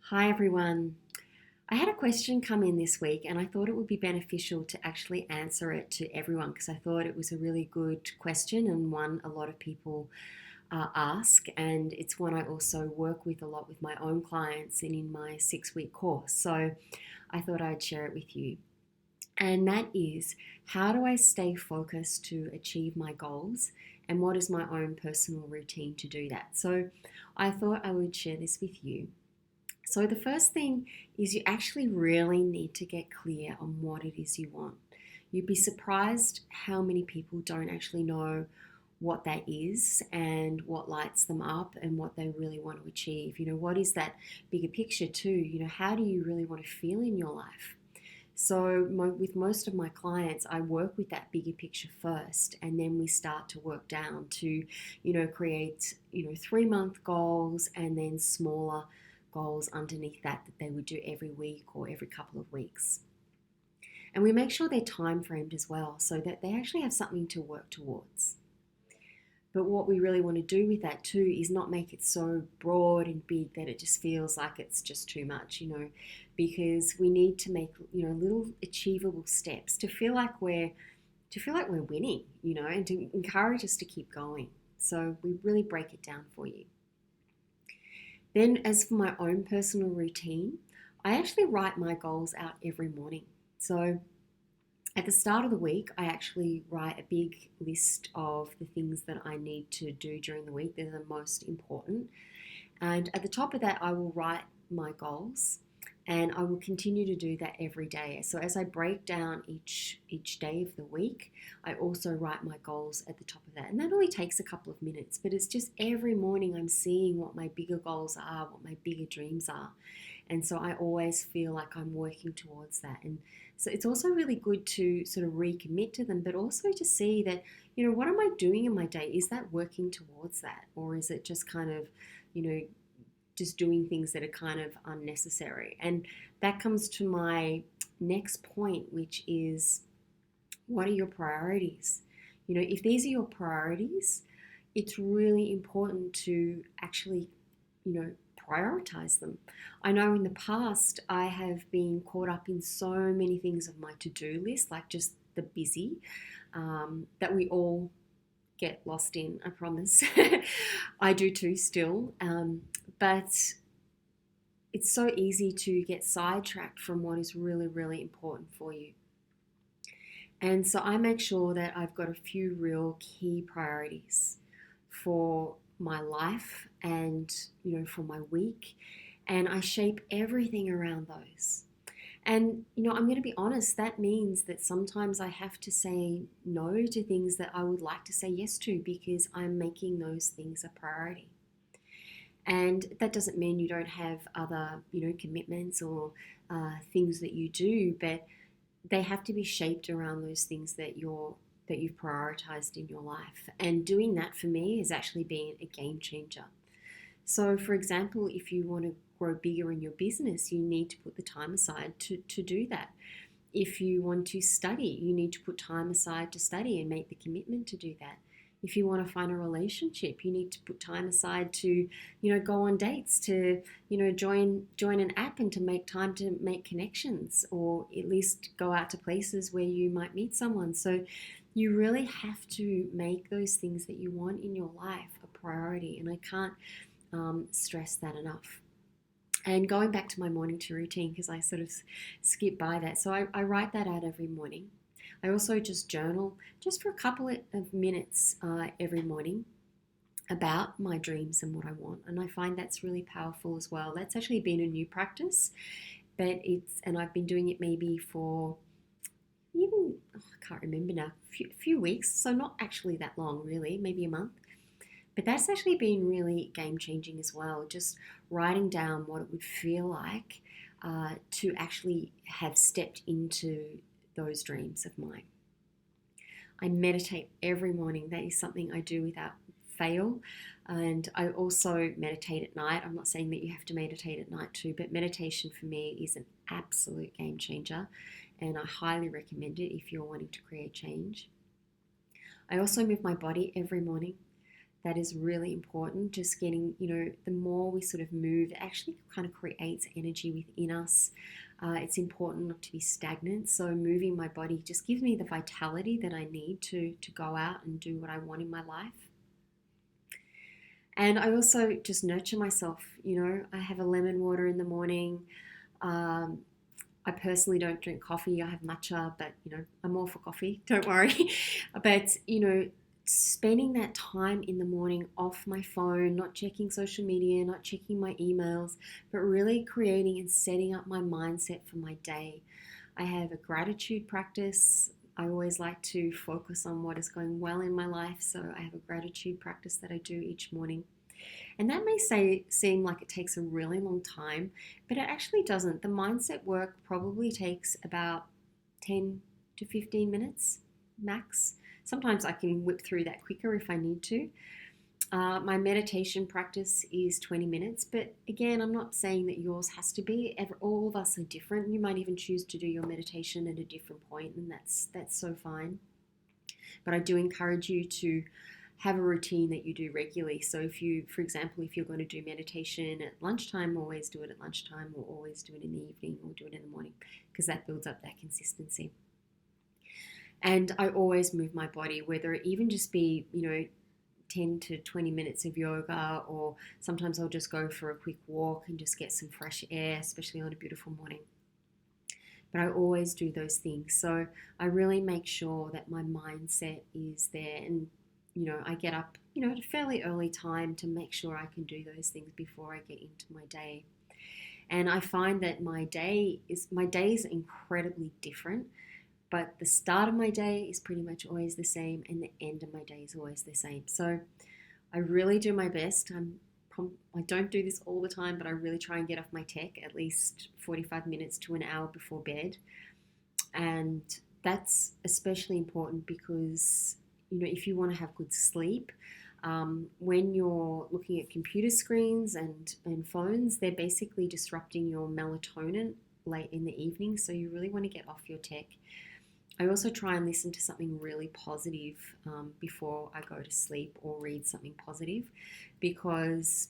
Hi everyone. I had a question come in this week and I thought it would be beneficial to actually answer it to everyone because I thought it was a really good question and one a lot of people ask, and it's one I also work with a lot with my own clients and in my 6 week course. So I thought I'd share it with you. And that is, how do I stay focused to achieve my goals, and what is my own personal routine to do that? So I thought I would share this with you. So, the first thing is you actually really need to get clear on what it is you want. You'd be surprised how many people don't actually know what that is and what lights them up and what they really want to achieve. What is that bigger picture, too? How do you really want to feel in your life? So, with most of my clients, I work with that bigger picture first, and then we start to work down to, create, 3 month goals and then smaller goals underneath that they would do every week or every couple of weeks. And we make sure they're time framed as well so that they actually have something to work towards. But what we really want to do with that too is not make it so broad and big that it just feels like it's just too much, because we need to make, little achievable steps to feel like we're winning, and to encourage us to keep going. So we really break it down for you. Then, as for my own personal routine, I actually write my goals out every morning. So at the start of the week, I actually write a big list of the things that I need to do during the week. They're the most important. And at the top of that, I will write my goals, and I will continue to do that every day. So as I break down each day of the week, I also write my goals at the top of that. And that only takes a couple of minutes, but it's just every morning I'm seeing what my bigger goals are, what my bigger dreams are. And so I always feel like I'm working towards that. And so it's also really good to sort of recommit to them, but also to see that, what am I doing in my day? Is that working towards that? Or is it just kind of, just doing things that are kind of unnecessary? And that comes to my next point, which is, what are your priorities? If these are your priorities, it's really important to actually, prioritize them. I know in the past I have been caught up in so many things of my to-do list, like just the busy, that we all get lost in, I promise. I do too still. But it's so easy to get sidetracked from what is really, really important for you. And so I make sure that I've got a few real key priorities for my life and, for my week. And I shape everything around those. And, I'm going to be honest, that means that sometimes I have to say no to things that I would like to say yes to because I'm making those things a priority. And that doesn't mean you don't have other, commitments or things that you do, but they have to be shaped around those things that you've prioritized in your life. And doing that for me has actually been a game changer. So, for example, if you want to grow bigger in your business, you need to put the time aside to do that. If you want to study, you need to put time aside to study and make the commitment to do that. If you want to find a relationship, you need to put time aside to, go on dates, to, join an app and to make time to make connections, or at least go out to places where you might meet someone. So you really have to make those things that you want in your life a priority. And I can't stress that enough. And going back to my morning to routine, because I sort of skip by that. So I write that out every morning. I also just journal just for a couple of minutes every morning about my dreams and what I want. And I find that's really powerful as well. That's actually been a new practice, but I've been doing it maybe for even, I can't remember now, a few weeks. So not actually that long really, maybe a month. But that's actually been really game changing as well. Just writing down what it would feel like to actually have stepped into those dreams of mine. I meditate every morning. That is something I do without fail. And I also meditate at night. I'm not saying that you have to meditate at night too, but meditation for me is an absolute game changer. And I highly recommend it if you're wanting to create change. I also move my body every morning. That is really important. Just getting, the more we sort of move, it actually kind of creates energy within us. It's important not to be stagnant. So moving my body just gives me the vitality that I need to go out and do what I want in my life. And I also just nurture myself. I have a lemon water in the morning. Um, I personally don't drink coffee. I have matcha, but I'm all for coffee. Don't worry. But spending that time in the morning off my phone, not checking social media, not checking my emails, but really creating and setting up my mindset for my day. I have a gratitude practice. I always like to focus on what is going well in my life, so I have a gratitude practice that I do each morning. And that may seem like it takes a really long time, but it actually doesn't. The mindset work probably takes about 10 to 15 minutes max. Sometimes I can whip through that quicker if I need to. My meditation practice is 20 minutes, but again, I'm not saying that yours has to be. All of us are different. You might even choose to do your meditation at a different point, and that's so fine. But I do encourage you to have a routine that you do regularly. So for example, if you're going to do meditation at lunchtime, always do it at lunchtime, or always do it in the evening, or do it in the morning, because that builds up that consistency. And I always move my body, whether it even just be, 10 to 20 minutes of yoga, or sometimes I'll just go for a quick walk and just get some fresh air, especially on a beautiful morning. But I always do those things. So I really make sure that my mindset is there. And, I get up, at a fairly early time to make sure I can do those things before I get into my day. And I find that my days are incredibly different. But the start of my day is pretty much always the same, and the end of my day is always the same. So I really do my best. I don't do this all the time, but I really try and get off my tech at least 45 minutes to an hour before bed. And that's especially important because, if you want to have good sleep, when you're looking at computer screens and phones, they're basically disrupting your melatonin late in the evening. So you really want to get off your tech. I also try and listen to something really positive before I go to sleep, or read something positive, because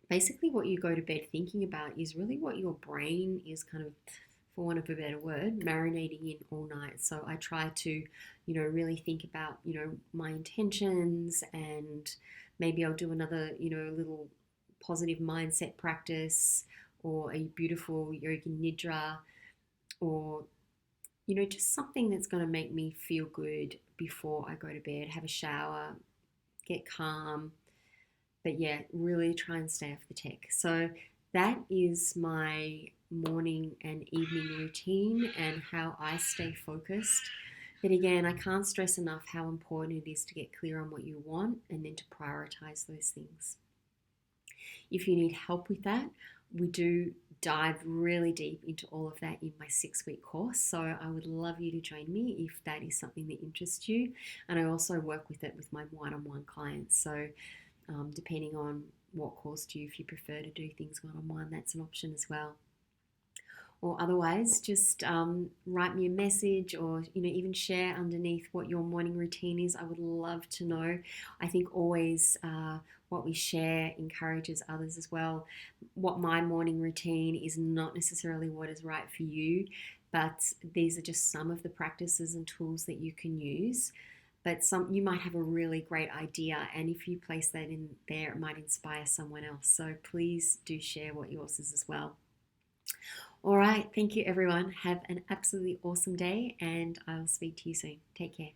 basically what you go to bed thinking about is really what your brain is kind of, for want of a better word, marinating in all night. So I try to, really think about, my intentions, and maybe I'll do another, little positive mindset practice, or a beautiful yoga nidra, or just something that's going to make me feel good before I go to bed, have a shower, get calm. But yeah, really try and stay off the tech. So that is my morning and evening routine and how I stay focused. But again, I can't stress enough how important it is to get clear on what you want and then to prioritize those things. If you need help with that, we do dive really deep into all of that in my 6-week course. So I would love you to join me if that is something that interests you. And I also work with it with my one-on-one clients. So depending on what course do you, if you prefer to do things one-on-one, that's an option as well. Or otherwise, just write me a message, or even share underneath what your morning routine is. I would love to know. I think always what we share encourages others as well. What my morning routine is not necessarily what is right for you, but these are just some of the practices and tools that you can use. But you might have a really great idea, and if you place that in there, it might inspire someone else. So please do share what yours is as well. All right, thank you everyone. Have an absolutely awesome day, and I'll speak to you soon. Take care.